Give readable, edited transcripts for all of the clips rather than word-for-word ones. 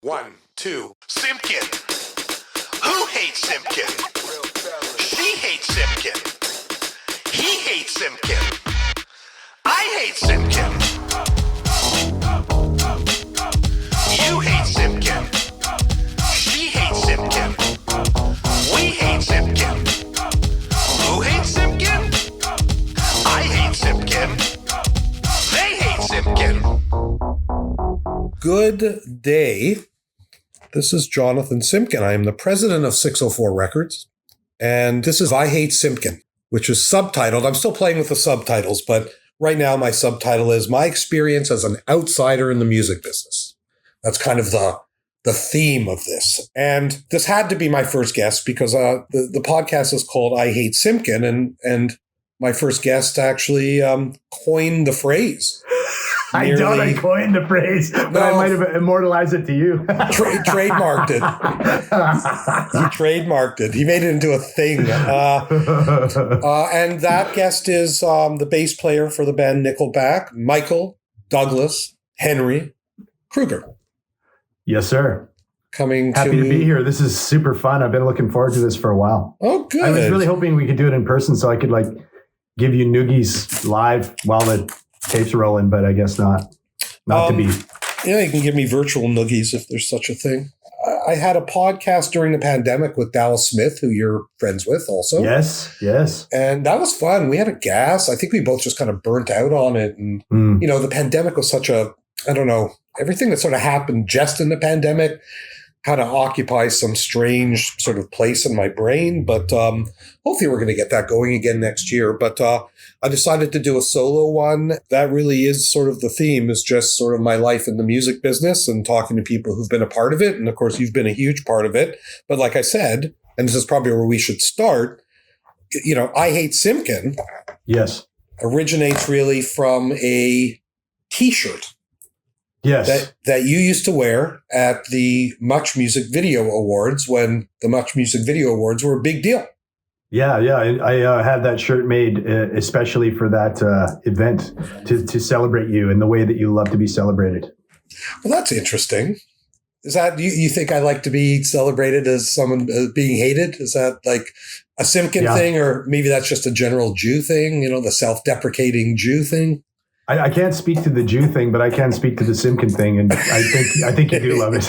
1, 2. Simkin. Who hates Simkin? She hates Simkin. He hates Simkin. I hate Simkin. You hate Simkin. She hates Simkin. We hate Simkin. Who hates Simkin? I hate Simkin. They hate Simkin. Good day. This is Jonathan Simkin. I am the president of 604 Records. And this is I Hate Simkin, which is subtitled. I'm still playing with the subtitles, but right now my subtitle is My Experience as an Outsider in the Music Business. That's kind of the theme of this. And this had to be my first guest because the podcast is called I Hate Simkin. And my first guest actually coined the phrase. I doubt I coined the phrase, but I might have immortalized it to you. Trademarked it. He trademarked it. He made it into a thing. And that guest is the bass player for the band Nickelback, Michael Douglas Henry Kroeger. Yes, sir. Happy to be here. This is super fun. I've been looking forward to this for a while. Oh, good. I was really hoping we could do it in person so I could give you noogies live while the tape's rolling, but I guess not to be. Yeah, you can give me virtual noogies if there's such a thing. I had a podcast during the pandemic with Dallas Smith, who you're friends with also. Yes. And that was fun. We had a gas. I think we both just kind of burnt out on it. And, the pandemic was such a, I don't know, everything that sort of happened just in the pandemic kind of occupies some strange sort of place in my brain. But hopefully we're going to get that going again next year. But I decided to do a solo one. That really is sort of the theme, is just sort of my life in the music business and talking to people who've been a part of it. And of course, you've been a huge part of it. But like I said, and this is probably where we should start, I Hate Simkin. Yes. Originates really from a T-shirt. Yes. That you used to wear at the Much Music Video Awards when the Much Music Video Awards were a big deal. Yeah. I had that shirt made especially for that event to celebrate you in the way that you love to be celebrated. Well, that's interesting. Is that, you think I like to be celebrated as someone being hated? Is that like a Simkin thing, or maybe that's just a general Jew thing, the self-deprecating Jew thing? I can't speak to the Jew thing, but I can speak to the Simkin thing, and I think you do love it.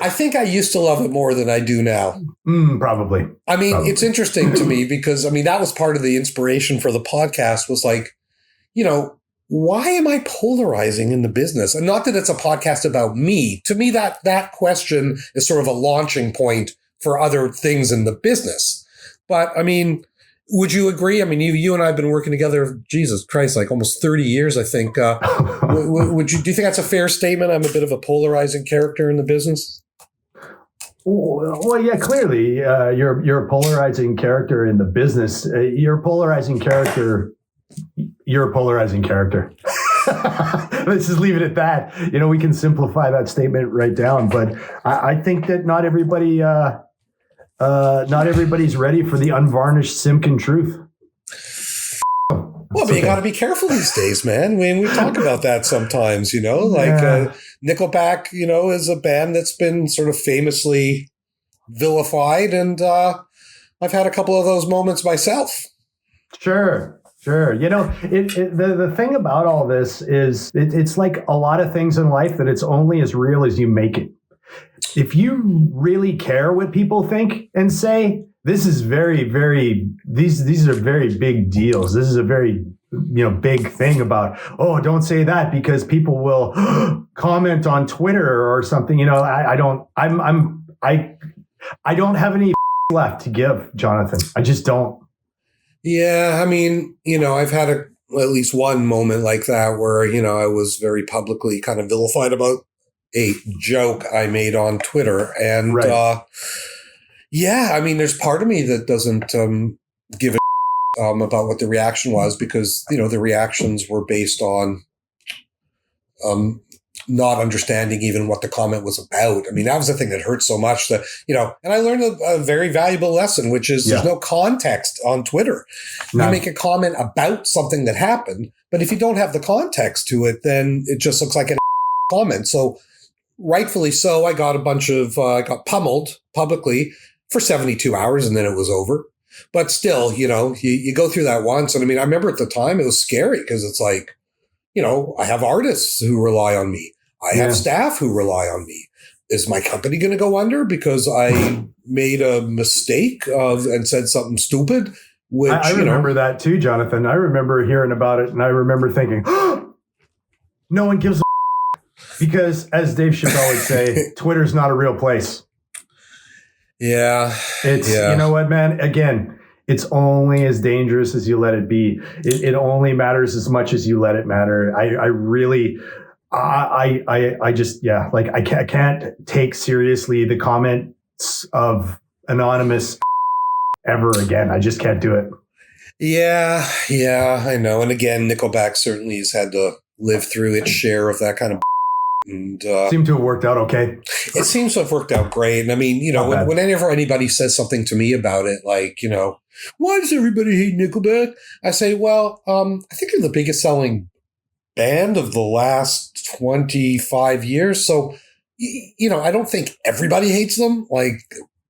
I think I used to love it more than I do now. Probably. It's interesting to me because, that was part of the inspiration for the podcast was why am I polarizing in the business? And not that it's a podcast about me. To me, that question is sort of a launching point for other things in the business. But, would you agree? You and I have been working together, Jesus Christ, like almost 30 years, I think. Do you think that's a fair statement? I'm a bit of a polarizing character in the business? Well, yeah, clearly you're a polarizing character in the business. You're a polarizing character. Let's just leave it at that. We can simplify that statement right down. But I think that not everybody's ready for the unvarnished Simkin truth. Well, but you got to be careful these days, man. We talk about that sometimes, Nickelback, is a band that's been sort of famously vilified. And I've had a couple of those moments myself. Sure. The thing about all this is it's like a lot of things in life that it's only as real as you make it. If you really care what people think and say, this is very, very, these are very big deals. This is a very, big thing about, don't say that because people will comment on Twitter or something. I don't have any left to give, Jonathan. I just don't. Yeah. I've had at least one moment like that where, I was very publicly kind of vilified about a joke I made on Twitter. And right. There's part of me that doesn't give a about what the reaction was because, the reactions were based on not understanding even what the comment was about. That was the thing that hurt so much that, and I learned a very valuable lesson, which is there's no context on Twitter. No. You make a comment about something that happened, but if you don't have the context to it, then it just looks like an comments. So rightfully so, I got I got pummeled publicly for 72 hours and then it was over. But still, you go through that once. And I mean, I remember at the time it was scary because it's like, I have artists who rely on me. I have staff who rely on me. Is my company going to go under because I made a mistake and said something stupid? Which I remember that too, Jonathan. I remember hearing about it and I remember thinking, no one gives a because as Dave Chappelle would say, Twitter's not a real place. Yeah. You know what, man? Again, it's only as dangerous as you let it be. It only matters as much as you let it matter. I can't take seriously the comments of anonymous ever again. I just can't do it. Yeah, I know. And again, Nickelback certainly has had to live through its share of that kind of and seemed to have worked out okay. It seems to have worked out great. And I mean, whenever anybody says something to me about it, like, why does everybody hate Nickelback? I say, well, I think they're the biggest selling band of the last 25 years. So, I don't think everybody hates them. Like,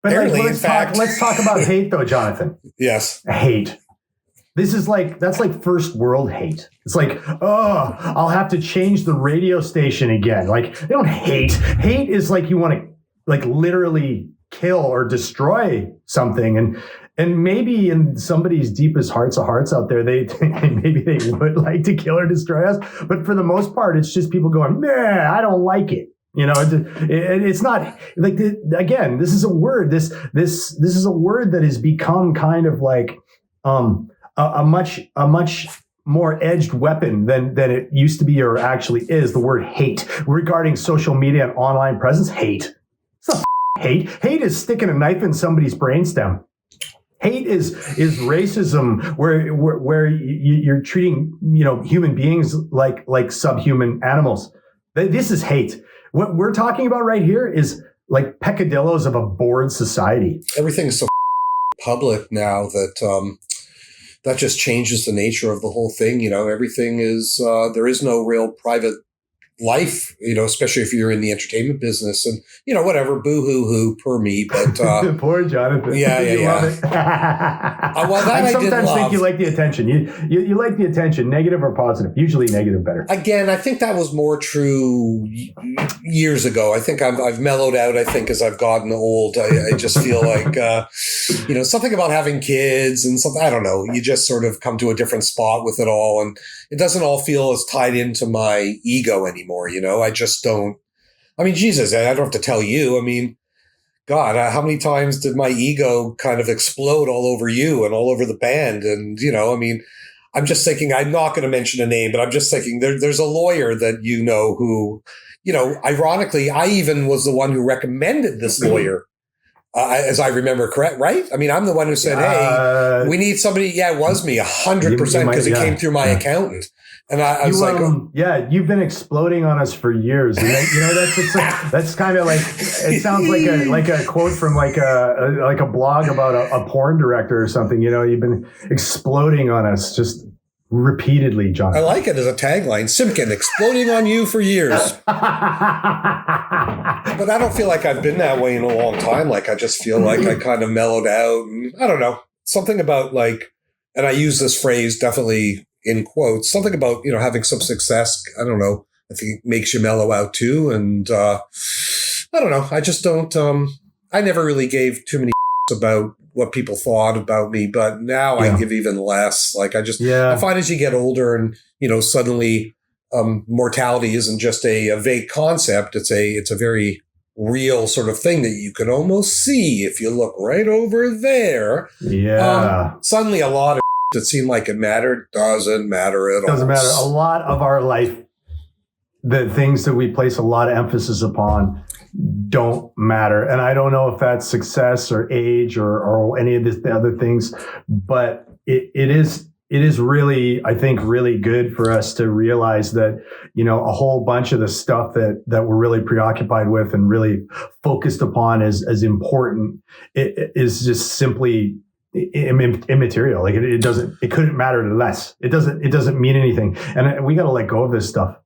but let's talk about hate though, Jonathan. Yes. Hate. That's like first world hate. It's like, I'll have to change the radio station again. Like, they don't hate. Hate is like you want to like literally kill or destroy something. And maybe in somebody's deepest hearts of hearts out there, maybe they would like to kill or destroy us. But for the most part, it's just people going, nah, I don't like it. It's not like, again, this is a word. This is a word that has become kind of like, a much more edged weapon than it used to be or actually is. The word hate regarding social media and online presence. Hate. It's not hate. Hate is sticking a knife in somebody's brainstem. Hate is racism where you're treating human beings like subhuman animals. This is hate. What we're talking about right here is like peccadillos of a bored society. Everything's so public now that that just changes the nature of the whole thing. Everything is, there is no real private life, especially if you're in the entertainment business and, whatever, boo-hoo-hoo, per me. But poor Jonathan. Yeah. Love it. Well, that I sometimes think you like the attention. You like the attention, negative or positive. Usually negative better. Again, I think that was more true years ago. I think I've mellowed out, I think, as I've gotten old. I just feel like, something about having kids and something, I don't know, you just sort of come to a different spot with it all. And it doesn't all feel as tied into my ego anymore. I just don't. I mean, Jesus, I don't have to tell you. I mean, God, how many times did my ego kind of explode all over you and all over the band? And, I mean, I'm just thinking, I'm not going to mention a name, but I'm just thinking there's a lawyer that who, ironically, I even was the one who recommended this lawyer. As I remember, correct, right? I mean, I'm the one who said, hey, we need somebody. Yeah, it was me 100% because it came through my accountant. And I was you've been exploding on us for years. And that's kind of like, it sounds like a quote from like a blog about a porn director or something. You've been exploding on us just repeatedly, John. I like it as a tagline. Simkin, exploding on you for years. But I don't feel like I've been that way in a long time. Like, I just feel like I kind of mellowed out. And I don't know. Something about like, and I use this phrase definitely in quotes, something about, having some success. I don't know. I think it makes you mellow out too. And I don't know. I just don't, I never really gave too many about what people thought about me, but now I give even less. Like I find as you get older and, suddenly mortality isn't just a vague concept. It's a very real sort of thing that you can almost see if you look right over there. Yeah. Suddenly a lot of that seemed like it mattered doesn't matter at all. Doesn't matter. A lot of our life, the things that we place a lot of emphasis upon don't matter. And I don't know if that's success or age or any of the other things, but it is really, I think, really good for us to realize that, a whole bunch of the stuff that we're really preoccupied with and really focused upon as important, it is just simply immaterial. Like it couldn't matter less. It doesn't mean anything. And we got to let go of this stuff.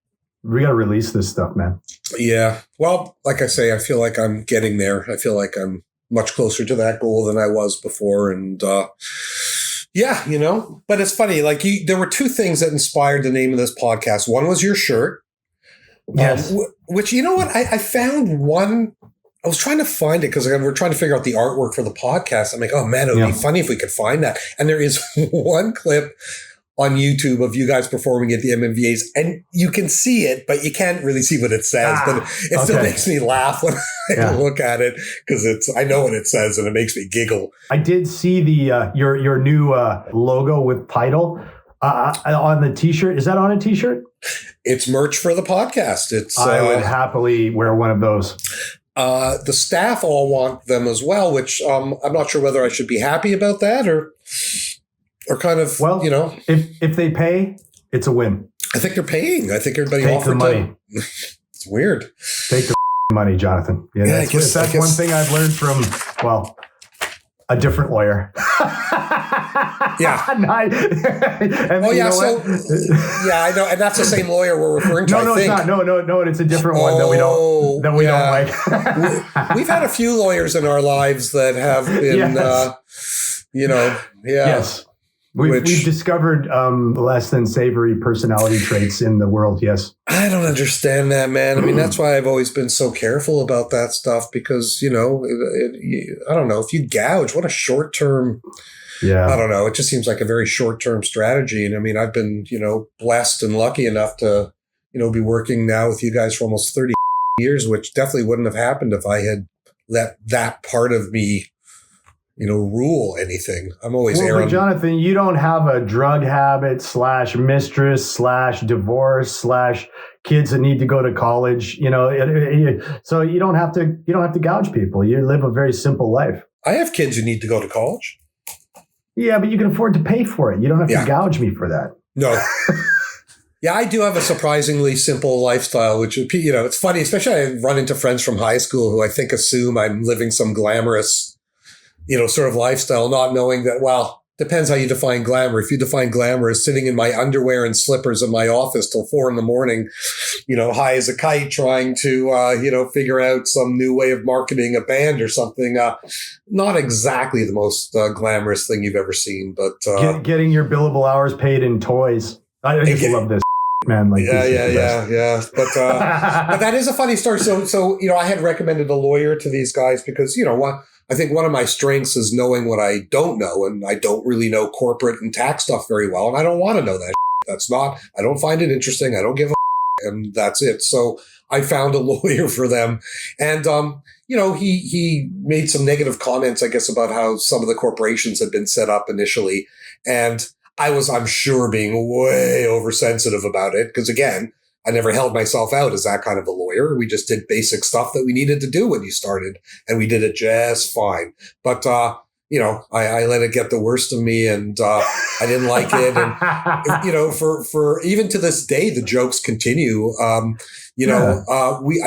We got to release this stuff, man. Yeah. Well, like I say, I feel like I'm getting there. I feel like I'm much closer to that goal than I was before. And yeah, but it's funny. Like there were two things that inspired the name of this podcast. One was your shirt. Yes. Which, you know what? I found one. I was trying to find it because we're trying to figure out the artwork for the podcast. I'm like, oh man, it would be funny if we could find that. And there is one clip on YouTube of you guys performing at the MMVAs, and you can see it, but you can't really see what it says. But it still makes me laugh when I look at it because I know what it says and it makes me giggle. I did see the your new logo with title on the T-shirt. Is that on a T-shirt? It's merch for the podcast. I would happily wear one of those. The staff all want them as well, which I'm not sure whether I should be happy about that or kind of, if they pay, it's a win. I think they're paying. I think everybody Take offered the money. It's weird. Take the money, Jonathan. Yeah, that's one thing I've learned from, a different lawyer. Yeah. I know. I know. And that's the same lawyer we're referring to. No, it's not. No, it's a different one that we don't like. We've had a few lawyers in our lives that have been, Yes. We've discovered less than savory personality traits in the world, yes. I don't understand that, man. I mean, that's why I've always been so careful about that stuff because, I don't know, if you gouge, what a short-term, I don't know, it just seems like a very short-term strategy. And I mean, I've been, blessed and lucky enough to, be working now with you guys for almost 30 years, which definitely wouldn't have happened if I had let that part of me rule anything. I'm always But Jonathan, you don't have a drug habit / mistress / divorce / kids that need to go to college. So you don't have to gouge people. You live a very simple life. I have kids who need to go to college. Yeah, but you can afford to pay for it. You don't have to gouge me for that. No. Yeah, I do have a surprisingly simple lifestyle, which, it's funny, especially I run into friends from high school who I think assume I'm living some glamorous sort of lifestyle, not knowing that, depends how you define glamour. If you define glamour as sitting in my underwear and slippers in my office till 4 a.m, high as a kite, trying to, figure out some new way of marketing a band or something, not exactly the most glamorous thing you've ever seen, but getting your billable hours paid in toys. I just love this. Man, like yeah. But that is a funny story. So I had recommended a lawyer to these guys because I think one of my strengths is knowing what I don't know, and I don't really know corporate and tax stuff very well, and I don't want to know that. I don't find it interesting. I don't give a and that's it. So I found a lawyer for them, and he made some negative comments, I guess, about how some of the corporations had been set up initially, and I'm sure, being way oversensitive about it because, again, I never held myself out as that kind of a lawyer. We just did basic stuff that we needed to do when you started, and we did it just fine. But, I let it get the worst of me, and I didn't like it. And, for even to this day, the jokes continue. I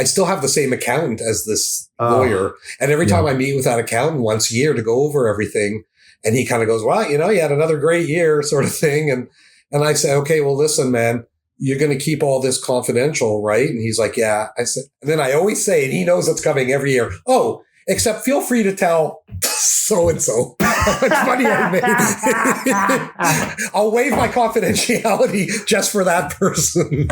still have the same accountant as this lawyer. And every time I meet with that accountant once a year to go over everything, and he kind of goes, well, you had another great year sort of thing. And I say, okay, well, listen, man, you're going to keep all this confidential, right? And he's like, yeah. I said, and then I always say, and he knows it's coming every year. Oh, except feel free to tell so-and-so how much money I made. I'll waive my confidentiality just for that person.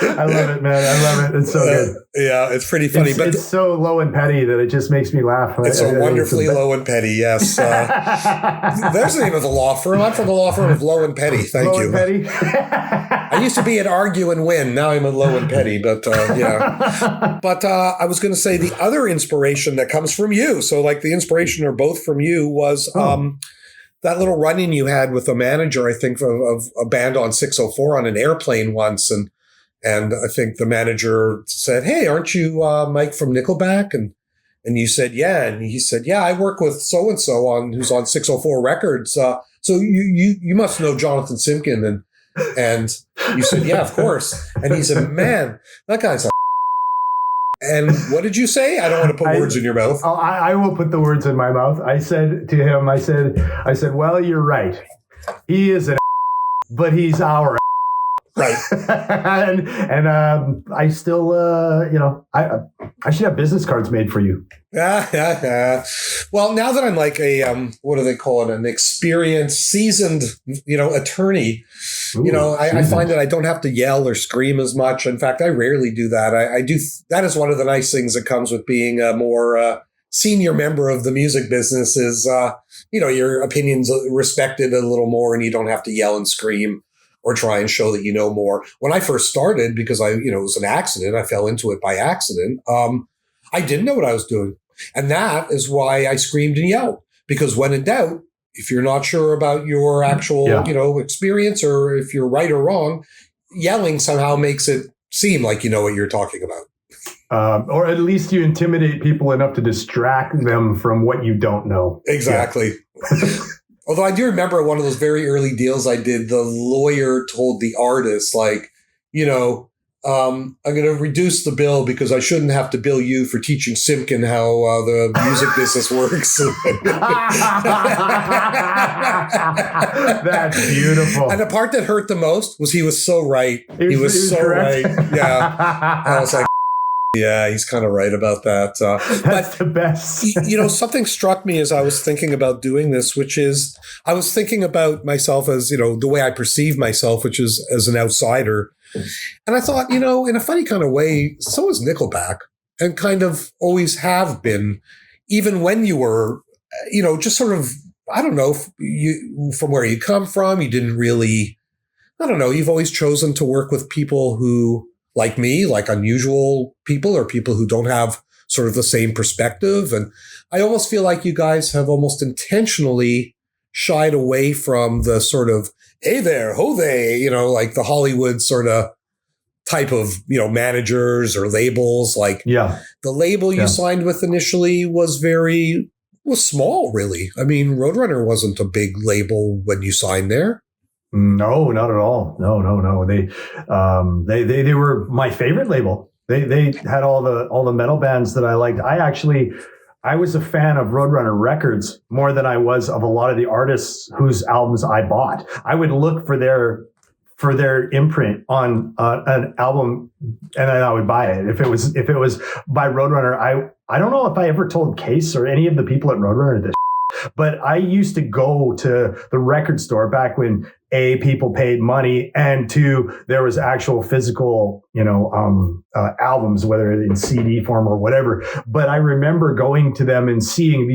I love it, man. I love it. It's so good. Yeah, it's pretty funny. But it's so low and petty that it just makes me laugh. It's so wonderfully low and petty, yes. There's the name of the law firm. I'm from the law firm of Low and Petty. Thank you. Low and Petty? I used to be at Argue and Win. Now I'm at Low and Petty, but yeah. But I was going to say the other inspiration that comes from you. So like the inspiration or both from you was that little run-in you had with a manager, I think, of a band on 604 on an airplane once. And I think the manager said, hey, aren't you Mike from Nickelback? And you said, yeah. And he said, yeah, I work with so-and-so who's on 604 Records. So you must know Jonathan Simkin. And you said, yeah, of course. And he said, man, that guy's a And what did you say? I don't want to put words in your mouth. I will put the words in my mouth. I said to him, I said, well, you're right. He is an but he's our Right. and I still, I should have business cards made for you. Well, now that I'm like a, what do they call it? An experienced, seasoned, attorney, Ooh, I find that I don't have to yell or scream as much. In fact, I rarely do that. I do. That is one of the nice things that comes with being a more senior member of the music business is, your opinion's respected a little more and you don't have to yell and scream or try and show that you know more. When I first started, because it was an accident, I fell into it by accident. I didn't know what I was doing. And that is why I screamed and yelled, because when in doubt, if you're not sure about your actual, experience or if you're right or wrong, yelling somehow makes it seem like you know what you're talking about. Or at least you intimidate people enough to distract them from what you don't know. Exactly. Yeah. Although I do remember one of those very early deals I did, the lawyer told the artist, I'm going to reduce the bill because I shouldn't have to bill you for teaching Simkin how the music business works. That's beautiful. And the part that hurt the most was he was so right. He was so correct. right. Yeah. I was like, yeah, he's kind of right about that. That's the best. Something struck me as I was thinking about doing this, which is I was thinking about myself as, the way I perceive myself, which is as an outsider. And I thought, in a funny kind of way, so is Nickelback and kind of always have been, even when you were, just sort of, I don't know, from where you come from, you didn't really, I don't know, you've always chosen to work with people who, like me, like unusual people or people who don't have sort of the same perspective. And I almost feel like you guys have almost intentionally shied away from the sort of, hey there, ho they, like the Hollywood sort of type of, managers or labels. Like the label you signed with initially was small, really. I mean, Roadrunner wasn't a big label when you signed there. No, not at all. No. They were my favorite label. They had all the metal bands that I liked. I was a fan of Roadrunner Records more than I was of a lot of the artists whose albums I bought. I would look for their imprint on an album, and then I would buy it. If it was by Roadrunner, I don't know if I ever told Case or any of the people at Roadrunner this, but I used to go to the record store back when people paid money, and there was actual physical, albums, whether in CD form or whatever. But I remember going to them and seeing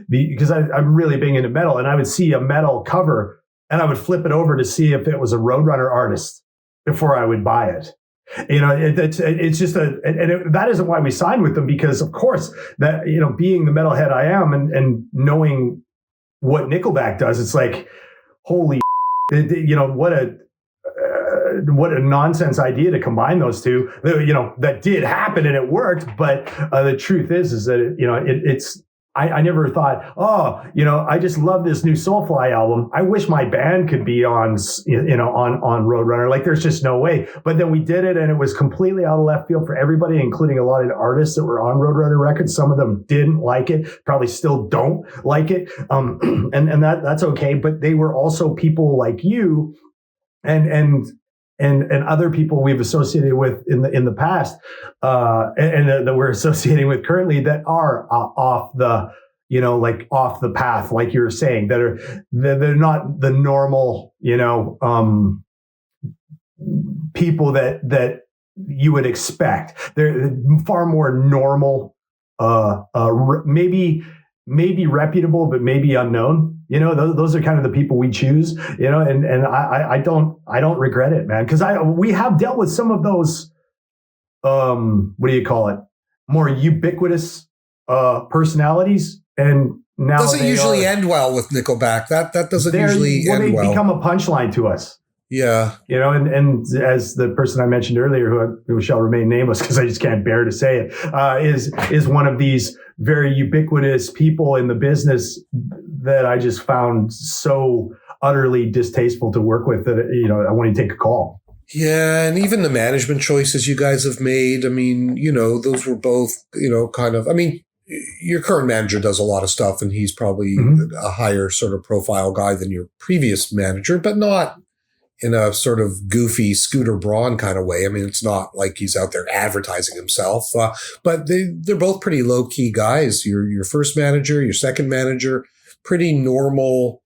because I'm really big into metal, and I would see a metal cover and I would flip it over to see if it was a Roadrunner artist before I would buy it. It's just that isn't why we signed with them, because of course that, being the metalhead I am and knowing what Nickelback does, it's like, holy, what a nonsense idea to combine those two. That did happen and it worked, but the truth is that it's. I never thought, I just love this new Soulfly album. I wish my band could be on Roadrunner. Like, there's just no way. But then we did it, and it was completely out of left field for everybody, including a lot of the artists that were on Roadrunner Records. Some of them didn't like it, probably still don't like it, and that's okay. But they were also people like you, and other people we've associated with in the past, and that we're associating with currently, that are off the path, like you're saying, they're not the normal, people that you would expect. They're far more normal, maybe reputable, but maybe unknown. Those are kind of the people we choose, and I don't regret it, man. Cause we have dealt with some of those, what do you call it? More ubiquitous, personalities. And now doesn't usually end well with Nickelback. That doesn't usually end well. They become a punchline to us. Yeah. And as the person I mentioned earlier, who shall remain nameless because I just can't bear to say it, is one of these very ubiquitous people in the business that I just found so utterly distasteful to work with that, I want to take a call. Yeah. And even the management choices you guys have made, I mean, those were both, kind of, I mean, your current manager does a lot of stuff and he's probably a higher sort of profile guy than your previous manager, but not in a sort of goofy Scooter Braun kind of way. I mean, it's not like he's out there advertising himself, but they're both pretty low key guys. Your first manager, your second manager, pretty normal,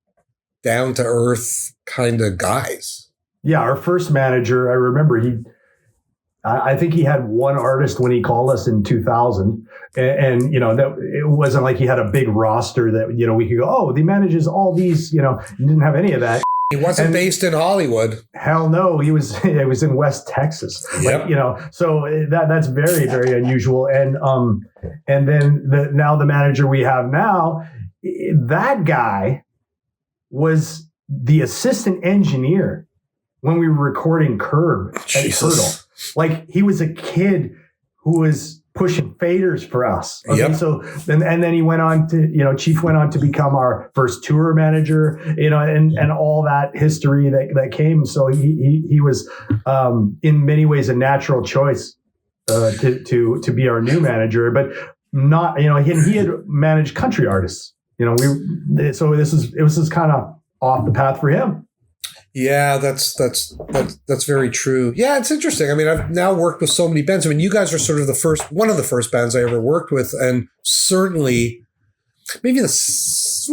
down to earth kind of guys. Yeah, our first manager, I remember I think he had one artist when he called us in 2000. And that it wasn't like he had a big roster that, we could go, oh, he manages all these, he didn't have any of that. He wasn't based in Hollywood. Hell no. It was in West Texas. Yep. So that's very, very unusual. And then now the manager we have now, that guy was the assistant engineer when we were recording Curb at Turtle. Like, he was a kid who was pushing faders for us. Okay? Yep. So and then he went on to, Chief went on to become our first tour manager, and all that history that came. So he was in many ways a natural choice to be our new manager, but not, he had managed country artists, so it was kind of off the path for him. Yeah, that's very true. Yeah, it's interesting. I mean, I've now worked with so many bands. I mean, you guys are sort of one of the first bands I ever worked with, and certainly maybe because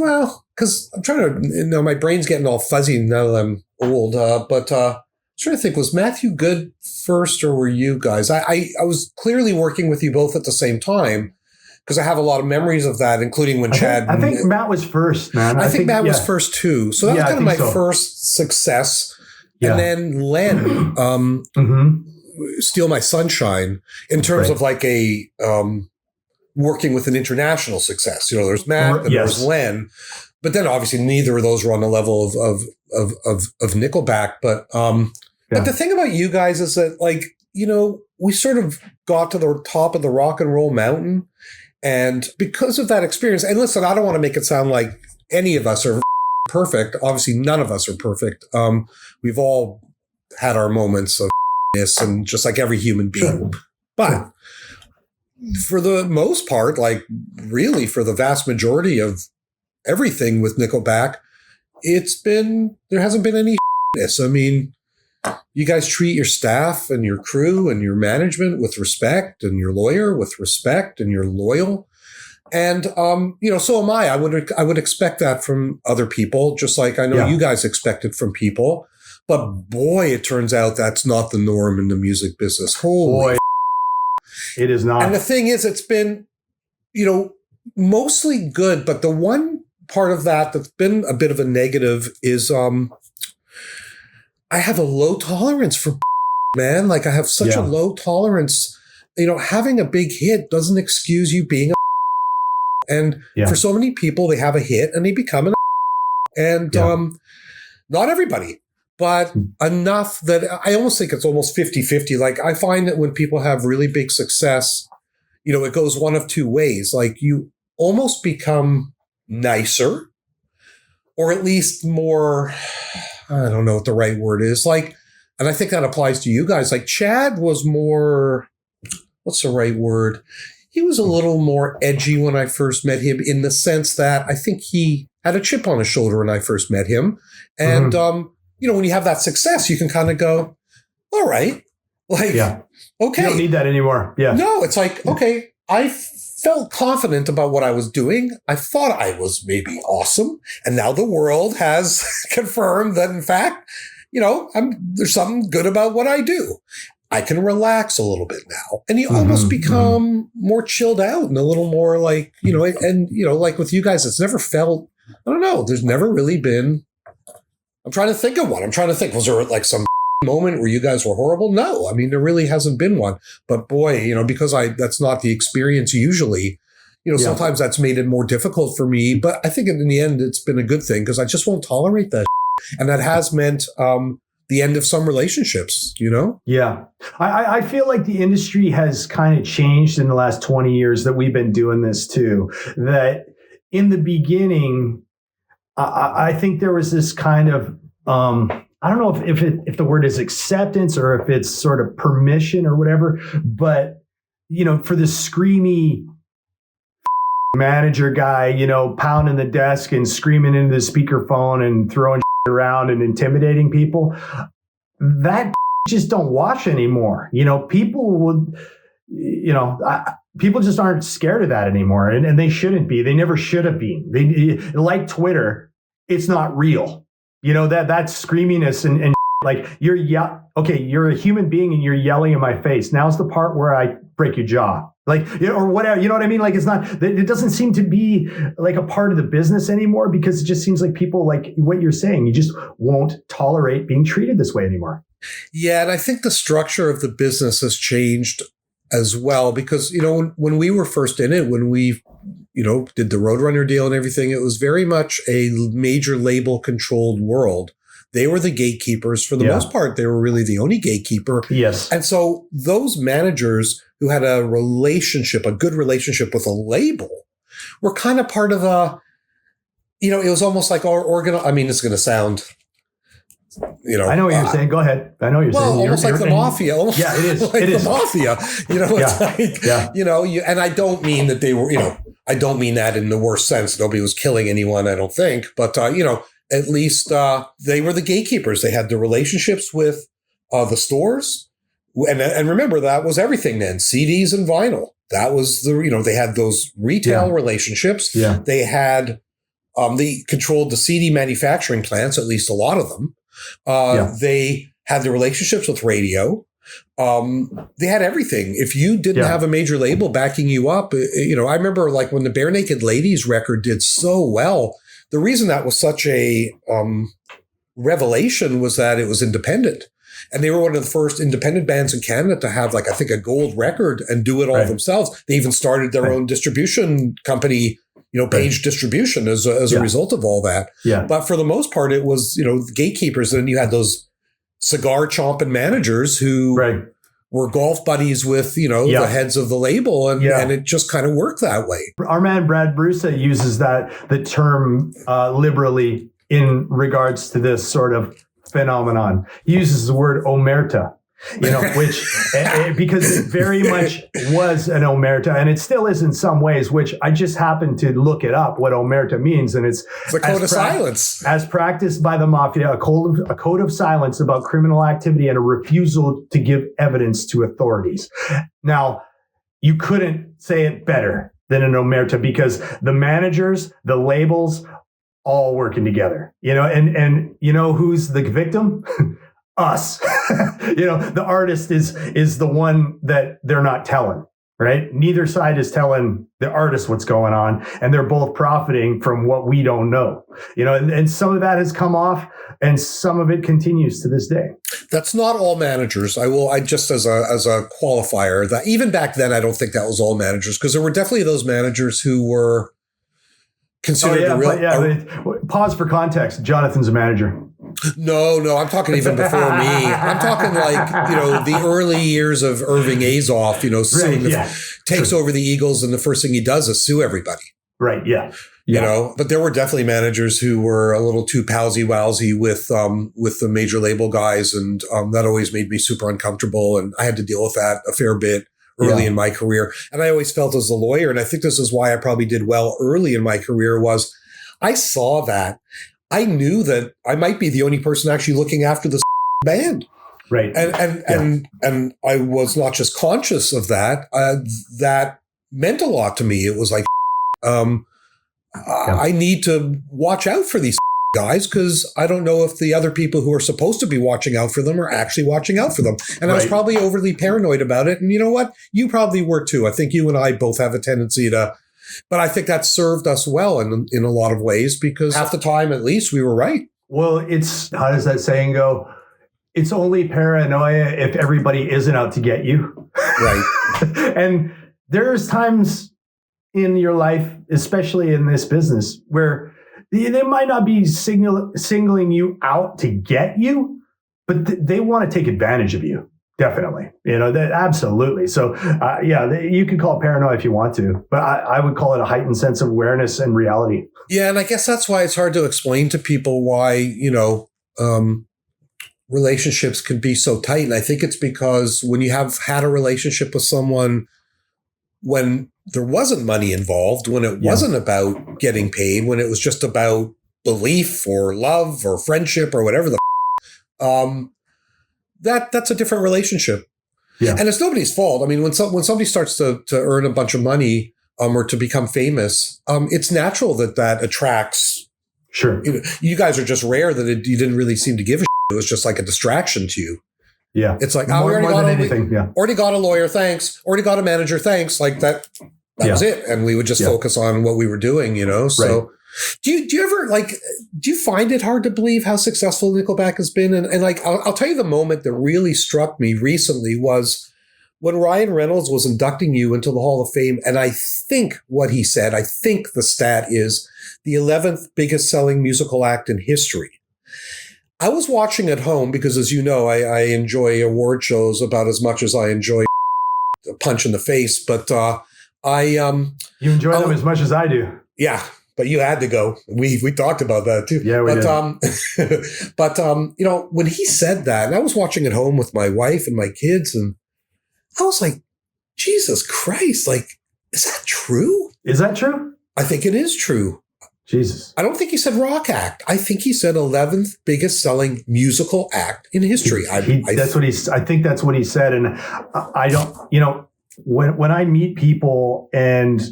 I'm trying to, my brain's getting all fuzzy now that I'm old. But I'm trying to think, was Matthew Good first, or were you guys? I was clearly working with you both at the same time, because I have a lot of memories of that, including when Chad. I think Matt was first, man. I think Matt was first too. So that was kind of my first success. Yeah. And then Len, Steal My Sunshine, in terms of like a working with an international success. There's Matt and there's Len. But then obviously neither of those were on the level of Nickelback. But the thing about you guys is that, like, we sort of got to the top of the rock and roll mountain. And because of that experience, and listen, I don't want to make it sound like any of us are perfect. Obviously, none of us are perfect. We've all had our moments of this, and just like every human being. Sure. But for the most part, like really for the vast majority of everything with Nickelback, there hasn't been any this. I mean, you guys treat your staff and your crew and your management with respect, and your lawyer with respect, and you're loyal. And, so am I. I would expect that from other people, just like I know you guys expect it from people. But boy, it turns out that's not the norm in the music business. Holy it is not. And the thing is, it's been, mostly good. But the one part of that that's been a bit of a negative is, I have a low tolerance for man. Like, I have such a low tolerance. Having a big hit doesn't excuse you being a and for so many people, they have a hit and they become an and not everybody, but enough that I almost think it's almost 50-50. Like, I find that when people have really big success, it goes one of two ways. Like, you almost become nicer, or at least more, I don't know what the right word is. Like, and I think that applies to you guys. Like, Chad was more, what's the right word? He was a little more edgy when I first met him, in the sense that I think he had a chip on his shoulder when I first met him. And, when you have that success, you can kind of go, all right, like, okay. You don't need that anymore. Yeah. No, it's like, okay, I felt confident about what I was doing. I thought I was maybe awesome. And now the world has confirmed that, in fact, there's something good about what I do. I can relax a little bit now. And you almost become more chilled out and a little more like, like with you guys, it's never felt, I don't know, there's never really been, I'm trying to think of one. Was there like some moment where you guys were horrible? No, I mean, there really hasn't been one. But boy, because that's not the experience usually. Sometimes that's made it more difficult for me. But I think in the end, it's been a good thing, because I just won't tolerate that. And that has meant the end of some relationships, Yeah. I feel like the industry has kind of changed in the last 20 years that we've been doing this too. That in the beginning, I think there was this kind of, I don't know if the word is acceptance or if it's sort of permission or whatever, but, for the screamy manager guy, pounding the desk and screaming into the speakerphone and throwing around and intimidating people. that just don't watch anymore. People would, people just aren't scared of that anymore. And they shouldn't be. They never should have been. They like Twitter. It's not real. That's screaminess and like you're a human being and you're yelling in my face. Now's the part where I break your jaw. Like, or whatever, you know what I mean? Like, it doesn't seem to be like a part of the business anymore, because it just seems like people, like what you're saying, you just won't tolerate being treated this way anymore. Yeah. And I think the structure of the business has changed as well, because, when we were first in it, when we, did the Roadrunner deal and everything, it was very much a major label controlled world. They were the gatekeepers. For the most part, they were really the only gatekeeper. Yes. And so those managers who had a good relationship with a label, were kind of part of it was almost like our I mean, it's going to sound, I know what you're saying. Go ahead. I know what you're saying. Almost like the mafia. Almost yeah, it is. Like it is. the mafia. And I don't mean that they were, I don't mean that in the worst sense. Nobody was killing anyone, I don't think. But, at least they were the gatekeepers. They had the relationships with the stores. And remember, that was everything then, CDs and vinyl. That was they had those retail relationships. Yeah. They had, they controlled the CD manufacturing plants, at least a lot of them. They had the relationships with radio. They had everything. If you didn't have a major label backing you up, I remember like when the Bare Naked Ladies record did so well, the reason that was such a revelation was that it was independent. And they were one of the first independent bands in Canada to have, like, I think, a gold record and do it all themselves. They even started their own distribution company, Page Distribution as a result of all that. Yeah. But for the most part, it was, the gatekeepers. And you had those cigar chomping managers who were golf buddies with, the heads of the label. And it just kind of worked that way. Our man, Brad Brusa, uses the term liberally in regards to this sort of phenomenon. He uses the word omerta, which because it very much was an omerta, and it still is in some ways, which I just happened to look it up, what omerta means. And it's a code of silence. As practiced by the mafia, a code of silence about criminal activity and a refusal to give evidence to authorities. Now, you couldn't say it better than an omerta, because the managers, the labels, all working together, and who's the victim? Us. The artist is the one that they're not telling, right? Neither side is telling the artist what's going on, and they're both profiting from what we don't know, and some of that has come off and some of it continues to this day. That's not all managers. I just as a qualifier, that even back then, I don't think that was all managers, because there were definitely those managers who were considered pause for context. Jonathan's a manager. No, I'm talking even before me. I'm talking like, the early years of Irving Azoff, takes over the Eagles, and the first thing he does is sue everybody. Right. Yeah. But there were definitely managers who were a little too palsy-wowsy with the major label guys. And that always made me super uncomfortable. And I had to deal with that a fair bit early in my career. And I always felt as a lawyer, and I think this is why I probably did well early in my career, was I saw that. I knew that I might be the only person actually looking after this band. Right. And I was not just conscious of that. That meant a lot to me. It was like, I need to watch out for these guys, because I don't know if the other people who are supposed to be watching out for them are actually watching out for them. And I was probably overly paranoid about it. And you know what? You probably were too. I think you and I both have a tendency to, but I think that served us well in a lot of ways, because half the time, at least, we were right. Well, how does that saying go? It's only paranoia if everybody isn't out to get you. Right. And there's times in your life, especially in this business, where they might not be singling you out to get you, but they want to take advantage of you. Definitely. Absolutely. So, you can call it paranoia if you want to, but I would call it a heightened sense of awareness and reality. Yeah. And I guess that's why it's hard to explain to people why, relationships can be so tight. And I think it's because when you have had a relationship with someone, when there wasn't money involved, when it wasn't about getting paid, when it was just about belief or love or friendship or whatever that's a different relationship. Yeah. And it's nobody's fault. I mean, when somebody starts to earn a bunch of money or to become famous, it's natural that attracts. Sure. You guys are just rare that you didn't really seem to give a shit. It was just like a distraction to you. Yeah. It's like, more than anything. Yeah. Already got a lawyer. Thanks. Already got a manager. Thanks. Like that was it. And we would just focus on what we were doing, So right. do you ever do you find it hard to believe how successful Nickelback has been? And like, I'll tell you the moment that really struck me recently was when Ryan Reynolds was inducting you into the Hall of Fame. And I think the stat is the 11th biggest selling musical act in history. I was watching at home because, as you know, I enjoy award shows about as much as I enjoy a punch in the face. But you enjoy them as much as I do. Yeah, but you had to go. We talked about that too. Yeah, we did. But when he said that, and I was watching at home with my wife and my kids, and I was like, Jesus Christ! Like, is that true? Is that true? I think it is true. Jesus. I don't think he said rock act. I think he said 11th biggest selling musical act in history. I think that's what he said. And I don't, when I meet people and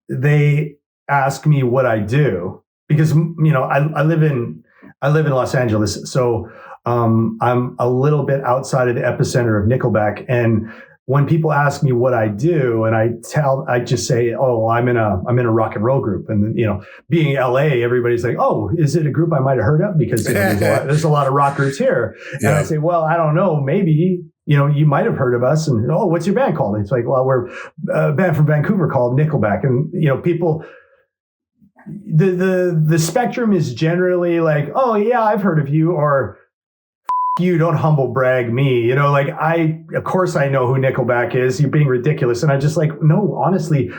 they ask me what I do, because, I live in Los Angeles. So I'm a little bit outside of the epicenter of Nickelback. And when people ask me what I do, and I just say, "Oh, I'm in a rock and roll group," and being LA, everybody's like, "Oh, is it a group I might have heard of?" Because there's a lot of rock groups here, and I say, "Well, I don't know, maybe you might have heard of us." And what's your band called? And it's like, "Well, we're a band from Vancouver called Nickelback," and people. The spectrum is generally like, "Oh yeah, I've heard of you," or you don't humble brag me, of course I know who Nickelback is. You're being ridiculous. And I'm just like, no, honestly,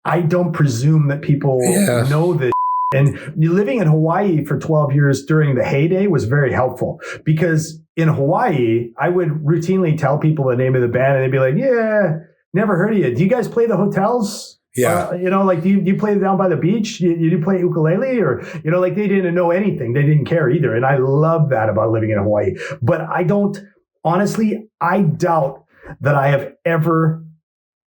I don't presume that people know this. And living in Hawaii for 12 years during the heyday was very helpful, because in Hawaii, I would routinely tell people the name of the band and they'd be like, yeah, never heard of you. Do you guys play the hotels? Yeah. Do you play down by the beach? You do play ukulele, or, they didn't know anything. They didn't care either. And I love that about living in Hawaii. But I doubt that I have ever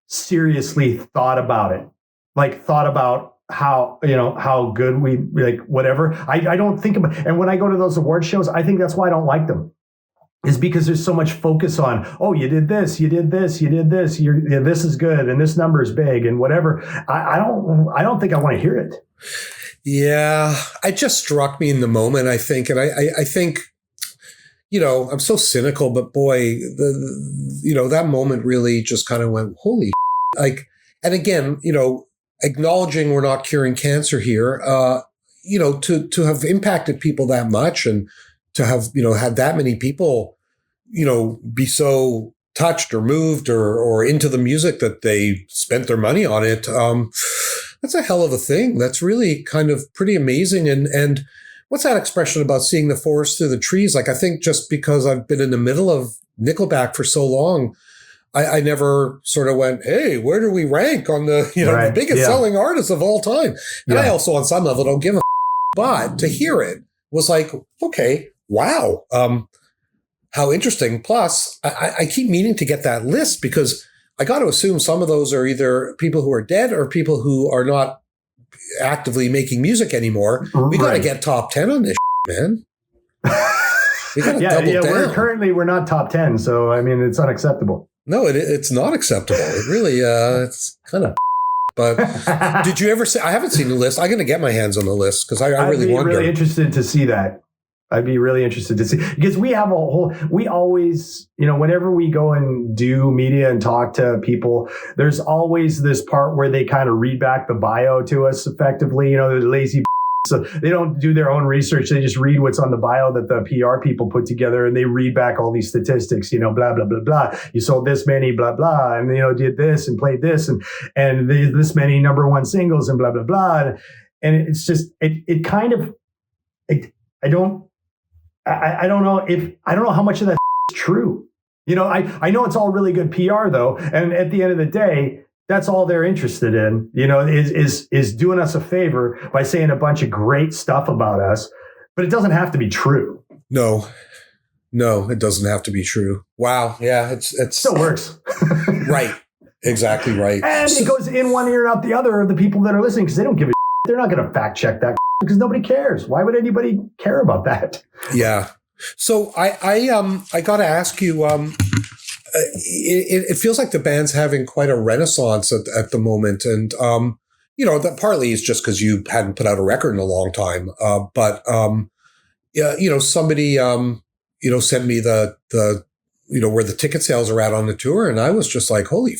seriously thought about it. Like thought about how good we, whatever. I don't think about, and when I go to those award shows, I think that's why I don't like them. Is because there's so much focus on, oh, you did this, you did this, you did this, this is good, and this number is big, and whatever. I don't think I want to hear it. Yeah, it just struck me in the moment, I think, and I think, I'm so cynical, but boy, that moment really just kind of went, holy, and again, acknowledging we're not curing cancer here, to have impacted people that much and to have, had that many people, be so touched or moved or into the music that they spent their money on it. That's a hell of a thing. That's really kind of pretty amazing. And what's that expression about seeing the forest through the trees? Like, I think just because I've been in the middle of Nickelback for so long, I never sort of went, hey, where do we rank on the, the biggest selling artists of all time? And I also, on some level, don't give a but to hear it was like, okay, wow. How interesting. Plus, I keep meaning to get that list, because I got to assume some of those are either people who are dead or people who are not actively making music anymore. We got to get top 10 on this, man. We got to double down. We're not top 10. So, I mean, it's unacceptable. No, it's not acceptable. It really, it's kind of. But did you ever say, I haven't seen the list. I'm going to get my hands on the list because I really wonder. I'd be really interested to see that. I'd be really interested to see, because we always, whenever we go and do media and talk to people, there's always this part where they kind of read back the bio to us effectively, the lazy. So they don't do their own research. They just read what's on the bio that the PR people put together, and they read back all these statistics, blah, blah, blah, blah. You sold this many, blah, blah, and, did this and played this and this many number one singles and blah, blah, blah. And it's just, it kind of, I don't know how much of that is true. I know it's all really good PR though. And at the end of the day, that's all they're interested in, is doing us a favor by saying a bunch of great stuff about us, but it doesn't have to be true. No. No, it doesn't have to be true. Wow. Yeah, it's still works. Right. Exactly right. And it goes in one ear and out the other of the people that are listening because they don't give a shit. They're not going to fact check that because nobody cares. Why would anybody care about that? Yeah. So I got to ask you. It feels like the band's having quite a renaissance at the moment, and that partly is just because you hadn't put out a record in a long time. But somebody sent me the where the ticket sales are at on the tour, and I was just like, holy.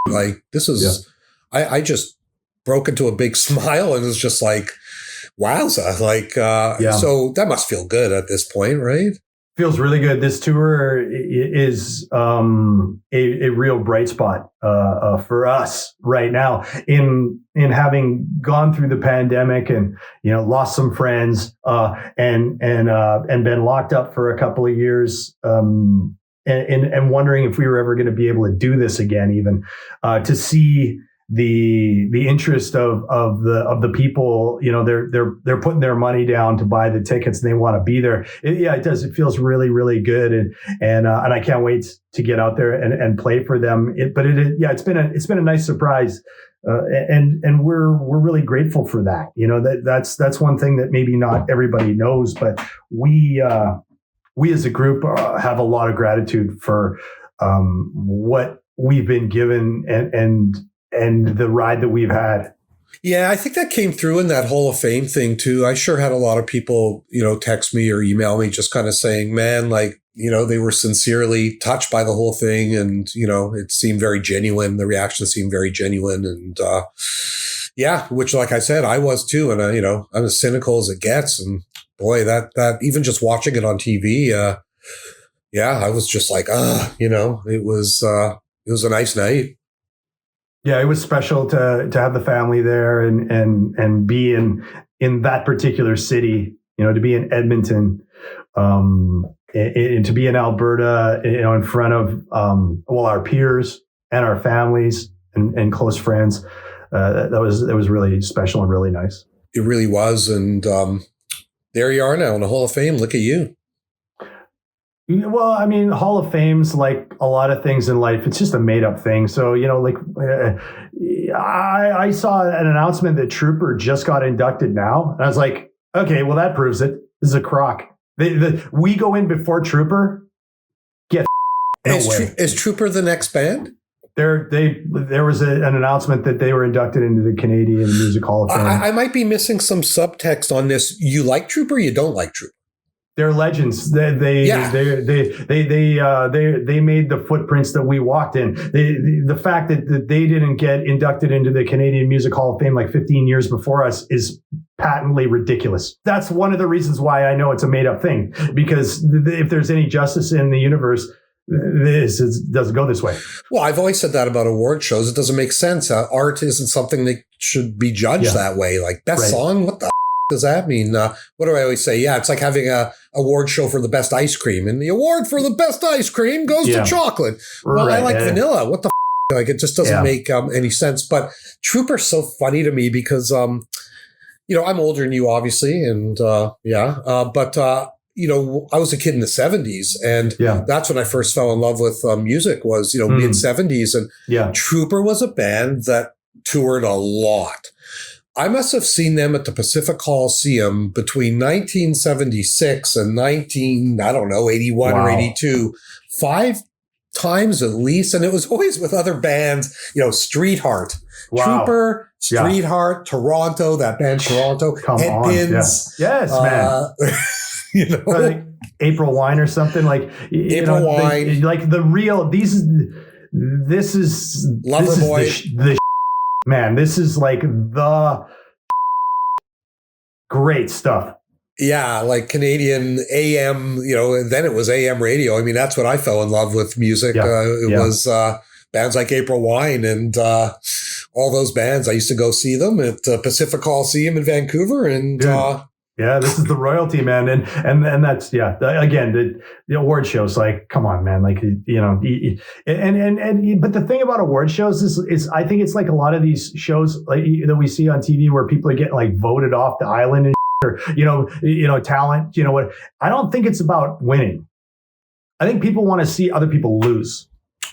Like this is, I just broke into a big smile and was just like, wowza. Like, so that must feel good at this point, right? Feels really good. This tour is a real bright spot for us right now in having gone through the pandemic and lost some friends and been locked up for a couple of years. And wondering if we were ever going to be able to do this again, even to see the interest of the people, they're putting their money down to buy the tickets and they want to be there. It does. It feels really, really good. And I can't wait to get out there and play for them. It's been a nice surprise. And we're really grateful for that. That's one thing that maybe not everybody knows, but we as a group have a lot of gratitude for what we've been given and the ride that we've had. Yeah, I think that came through in that Hall of Fame thing too. I sure had a lot of people, text me or email me just kind of saying, man, like, they were sincerely touched by the whole thing. And, it seemed very genuine. The reaction seemed very genuine. And, which like I said, I was too. And, I'm as cynical as it gets. And boy, that even just watching it on TV, I was just like, it was a nice night. Yeah, it was special to have the family there and be in that particular city, to be in Edmonton, and to be in Alberta, in front of our peers and our families and close friends. That was really special and really nice. It really was, and there you are now in the Hall of Fame. Look at you. Well, I mean, Hall of Fame's like a lot of things in life. It's just a made up thing. So, I saw an announcement that Trooper just got inducted now. And I was like, okay, well, that proves it. This is a crock. We go in before Trooper. Get no way. Is Trooper the next band? There was an announcement that they were inducted into the Canadian Music Hall of Fame. I might be missing some subtext on this. You like Trooper? You don't like Trooper? They're legends. They made the footprints that we walked in. The fact that they didn't get inducted into the Canadian Music Hall of Fame like 15 years before us is patently ridiculous. That's one of the reasons why I know it's a made up thing, because if there's any justice in the universe, this doesn't go this way. Well, I've always said that about award shows. It doesn't make sense. Art isn't something that should be judged that way. Like best song, what the does that mean? What do I always say? Yeah, it's like having a award show for the best ice cream, and the award for the best ice cream goes to chocolate. Well, I like vanilla. What the like? It just doesn't make any sense. But Trooper's so funny to me because I'm older than you, obviously, and I was a kid in the 70s, and that's when I first fell in love with music. Was mid 70s, and Trooper was a band that toured a lot. I must have seen them at the Pacific Coliseum between 1976 and 81 or 82, 5 times at least. And it was always with other bands, Streetheart, Trooper, Streetheart, Toronto, that band Toronto, Headpins. Yes, man. Like April Wine or something like April Wine. Like the real, this is Loverboy. The man, this is like the great stuff. Yeah, like Canadian AM, and then it was AM radio. I mean, that's what I fell in love with music. It was bands like April Wine and all those bands. I used to go see them at Pacific Coliseum in Vancouver. And this is the royalty, man. And that's, again, the award shows, like, come on, man. Like, but the thing about award shows is I think it's like a lot of these shows like that we see on TV where people are getting like voted off the island and or, talent, what, I don't think it's about winning. I think people want to see other people lose.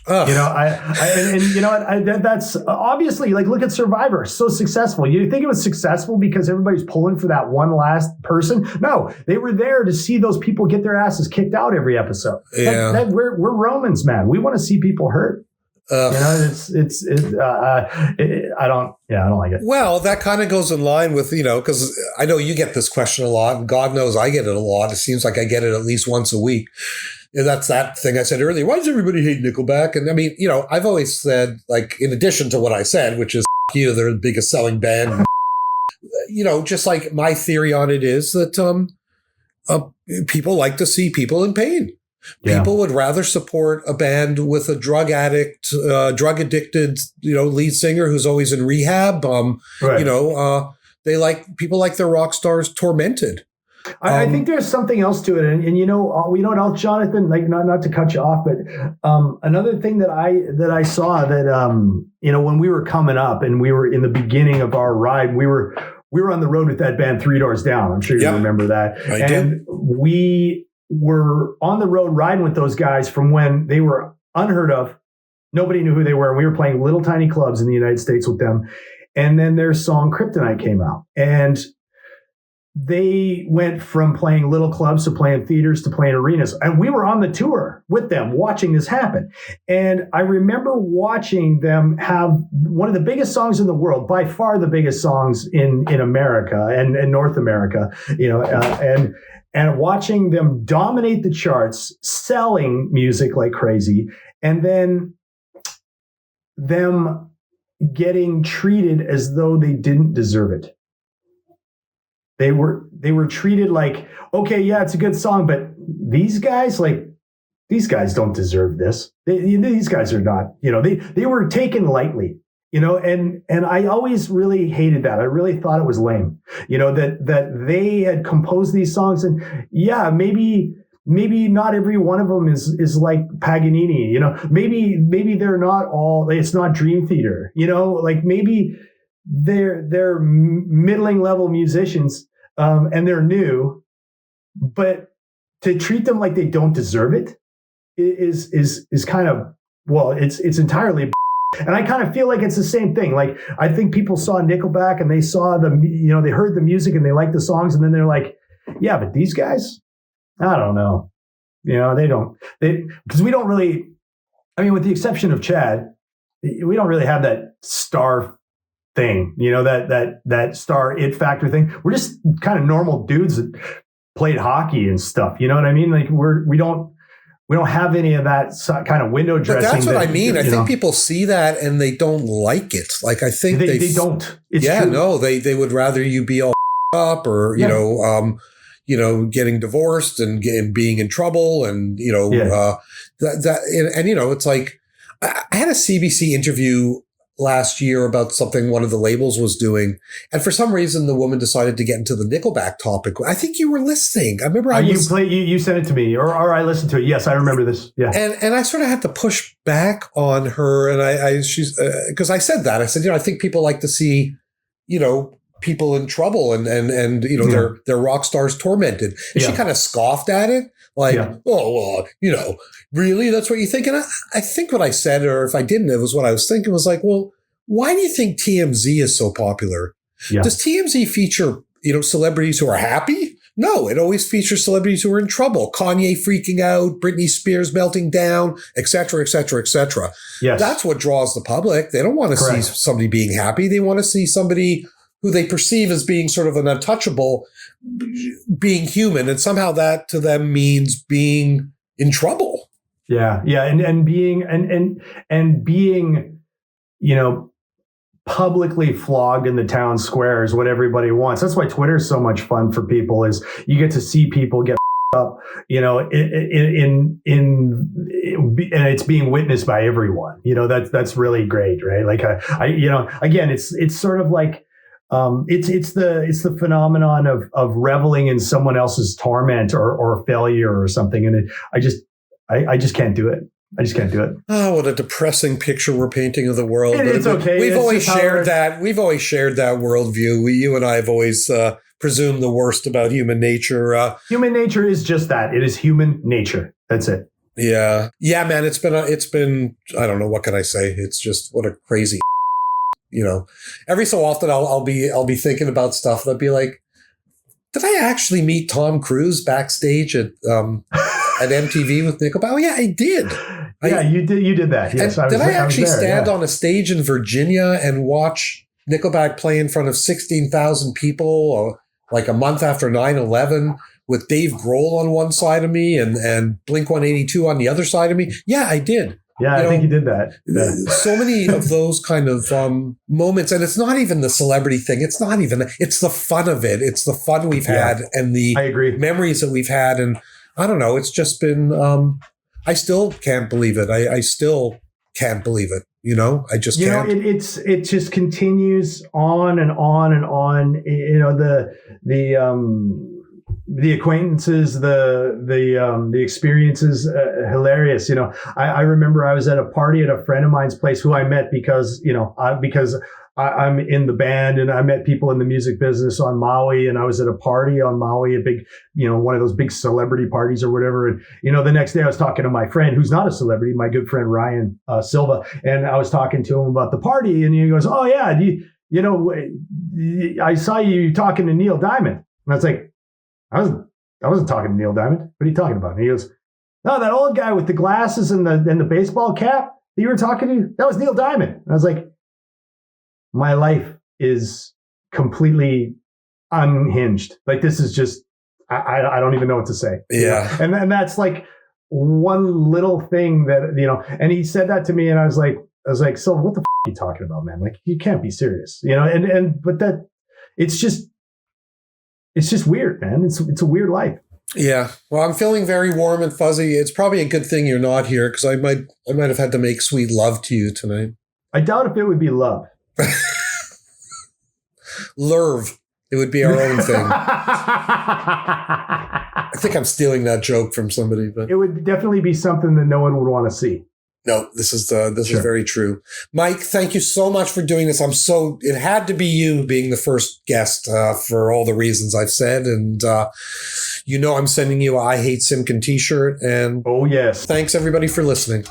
Ugh. You know, and you know what? That's obviously, like, look at Survivor, so successful. You think it was successful because everybody's pulling for that one last person? No, they were there to see those people get their asses kicked out every episode. Yeah. We're Romans, man. We want to see people hurt. You know, I don't like it. Well, that kind of goes in line with, you know, because I know you get this question a lot, and God knows I get it a lot. It seems like I get it at least once a week. And that's that thing I said earlier. Why does everybody hate Nickelback? And I mean, you know, I've always said, like, in addition to what I said, which is, you know, they're the biggest selling band. You know, just like my theory on it is that people like to see people in pain. Yeah. People would rather support a band with a drug addict, drug addicted, you know, lead singer who's always in rehab. Right. You know, people like their rock stars tormented. I think there's something else to it, and you know what else, Jonathan? Like, not to cut you off, but another thing that I saw that you know, when we were coming up and we were in the beginning of our ride, we were on the road with that band 3 Doors Down. I'm sure you remember that. I do. We were on the road riding with those guys from when they were unheard of. Nobody knew who they were. And we were playing little tiny clubs in the United States with them. And then their song Kryptonite came out. And they went from playing little clubs to playing theaters to playing arenas. And we were on the tour with them watching this happen. And I remember watching them have one of the biggest songs in the world, by far the biggest songs in America and North America, you know, and watching them dominate the charts, selling music like crazy, and then them getting treated as though they didn't deserve it. They were treated like, okay, yeah, it's a good song, but these guys don't deserve this. These guys are not, you know, they were taken lightly, you know, and I always really hated that. I really thought it was lame, you know, that they had composed these songs, and yeah, maybe not every one of them is like Paganini, you know, maybe they're not all, it's not Dream Theater, you know, like maybe they're middling level musicians, and they're new, but to treat them like they don't deserve it is kind of, well, it's entirely. And I kind of feel like it's the same thing. Like, I think people saw Nickelback and they saw they heard the music and they liked the songs, and then they're like, yeah, but these guys, I don't know, you know, because we don't really, I mean, with the exception of Chad, we don't really have that star thing, you know, that star it factor thing. We're just kind of normal dudes that played hockey and stuff. You know what I mean? Like, we don't have any of that kind of window dressing. But that's what I mean. I think people see that and they don't like it. Like, I think they don't. It's true. No, they would rather you be all up or, you know, getting divorced and being in trouble, and, you know, and you know, it's like, I had a CBC interview last year about something one of the labels was doing, and for some reason the woman decided to get into the Nickelback topic. I think you were listening. I remember you sent it to me, or I listened to it. Yes, I remember this. Yeah, and I sort of had to push back on her, and she's because I said that. I said, you know, I think people like to see, you know, people in trouble and you know, their rock stars tormented, and she kind of scoffed at it. Like, oh, well, you know, really? That's what you think? And I think what I said, or if I didn't, it was what I was thinking, was like, well, why do you think TMZ is so popular? Yeah. Does TMZ feature, you know, celebrities who are happy? No, it always features celebrities who are in trouble. Kanye freaking out, Britney Spears melting down, et cetera, et cetera, et cetera. Yes. That's what draws the public. They don't want to see somebody being happy. They want to see somebody who they perceive as being sort of an untouchable, being human, and somehow that to them means being in trouble. Yeah, and being, you know, publicly flogged in the town square is what everybody wants. That's why Twitter is so much fun for people. Is you get to see people get up, you know, and it's being witnessed by everyone. You know, that's really great, right? Like, I you know, again, it's sort of like. It's the phenomenon of reveling in someone else's torment or failure or something, and I just can't do it. I just can't do it. Oh, what a depressing picture we're painting of the world. It's okay. We've always shared that. We've always shared that worldview. You and I have always presumed the worst about human nature. Human nature is just that. It is human nature. That's it. Yeah. Yeah, man, it's been, I don't know, what can I say? It's just, what a crazy, every so often I'll be thinking about stuff and I'll be like, did I actually meet Tom Cruise backstage at MTV with Nickelback? Oh yeah, I did. Yeah, you did that. Yes, did I actually stand on a stage in Virginia and watch Nickelback play in front of 16,000 people like a month after 9/11 with Dave Grohl on one side of me and Blink-182 on the other side of me? Yeah, I did. Yeah, I think you did that. Yeah. So many of those kind of moments, and it's not even the celebrity thing. It's the fun of it. It's the fun we've had and the memories that we've had. And I don't know, it's just been, I still can't believe it. I still can't believe it. I just can't. It just continues on and on and on. The acquaintances, the experiences, hilarious. I remember I was at a party at a friend of mine's place who I met because I'm in the band and I met people in the music business on Maui, and I was at a party on Maui, a big, one of those big celebrity parties or whatever. And, the next day I was talking to my friend who's not a celebrity, my good friend, Ryan Silva. And I was talking to him about the party, and he goes, "Oh yeah, I saw you talking to Neil Diamond." And I was like, I wasn't talking to Neil Diamond. What are you talking about? And he goes, "No, that old guy with the glasses and the baseball cap that you were talking to, that was Neil Diamond." And I was like, my life is completely unhinged. Like, this is just, I don't even know what to say. Yeah. And that's like one little thing that, and he said that to me, and I was like, "So what the are you talking about, man? Like, you can't be serious, but that it's just weird, man. It's a weird life." Yeah. Well, I'm feeling very warm and fuzzy. It's probably a good thing you're not here, because I might have had to make sweet love to you tonight. I doubt if it would be love. Lurv. It would be our own thing. I think I'm stealing that joke from somebody, but it would definitely be something that no one would want to see. No, this is very true. Mike, thank you so much for doing this. It had to be you being the first guest for all the reasons I've said. And, I'm sending you a I Hate Simkin t-shirt. And oh, yes. Thanks everybody for listening.